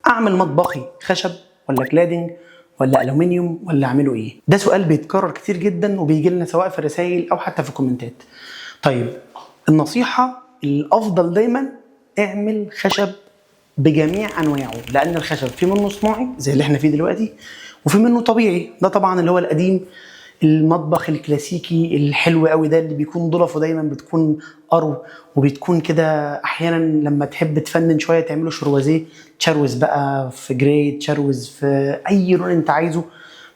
اعمل مطبخي خشب ولا كلادنج ولا الومنيوم ولا اعمله ايه؟ ده سؤال بيتكرر كتير جدا وبيجي لنا سواء في الرسائل او حتى في الكومنتات. طيب النصيحه الافضل دايما اعمل خشب بجميع انواعه، لان الخشب في منه صناعي زي اللي احنا فيه دلوقتي وفي منه طبيعي، ده طبعا اللي هو القديم، المطبخ الكلاسيكي الحلو قوي ده اللي بيكون ضلفه دايما بتكون قرو، وبتكون كده احيانا لما تحب تفنن شويه تعمله شروازيه، تشروز بقى في جراي، تشروز في اي لون انت عايزه،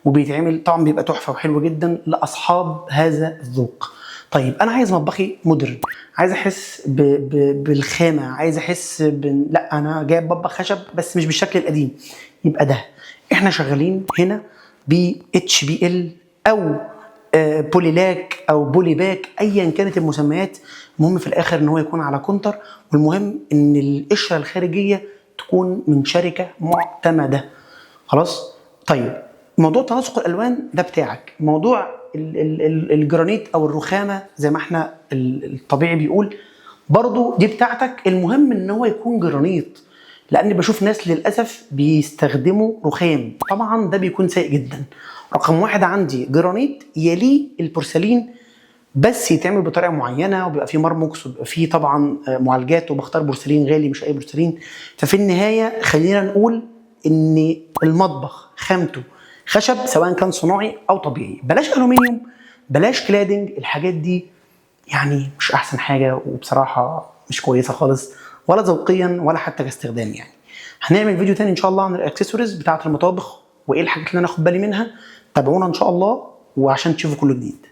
وبيتعمل طبعا بيبقى تحفه وحلو جدا لاصحاب هذا الذوق. طيب انا عايز مطبخي مودرن، عايز احس بالخامه، عايز احس لا انا جايب مطبخ خشب بس مش بالشكل القديم، يبقى ده احنا شغالين هنا ب HBL او بوليلاك او بوليباك ايا كانت المسميات. المهم في الاخر ان هو يكون على كونتر، والمهم ان القشره الخارجيه تكون من شركه معتمده. خلاص. طيب موضوع تناسق الالوان ده بتاعك، موضوع الجرانيت او الرخامه زي ما احنا الطبيعي بيقول برضو دي بتاعتك، المهم ان هو يكون جرانيت، لان بشوف ناس للاسف بيستخدموا رخام، طبعا ده بيكون سيء جدا. رقم واحد عندي جرانيت يليه البورسلين، بس يتعمل بطريقه معينه وبيبقى فيه مرموكس وبيبقى فيه طبعا معالجات، وبختار بورسلين غالي مش اي بورسلين. ففي النهايه خلينا نقول ان المطبخ خامته خشب سواء كان صناعي او طبيعي، بلاش الومنيوم، بلاش كلادنج، الحاجات دي يعني مش احسن حاجه، وبصراحه مش كويسه خالص ولا ذوقيا ولا حتى كاستخدام. يعني هنعمل فيديو تاني ان شاء الله عن الاكسسوارز بتاعه المطابخ وايه الحاجات اللي انا اخد بالي منها. تابعونا ان شاء الله وعشان تشوفوا كل جديد.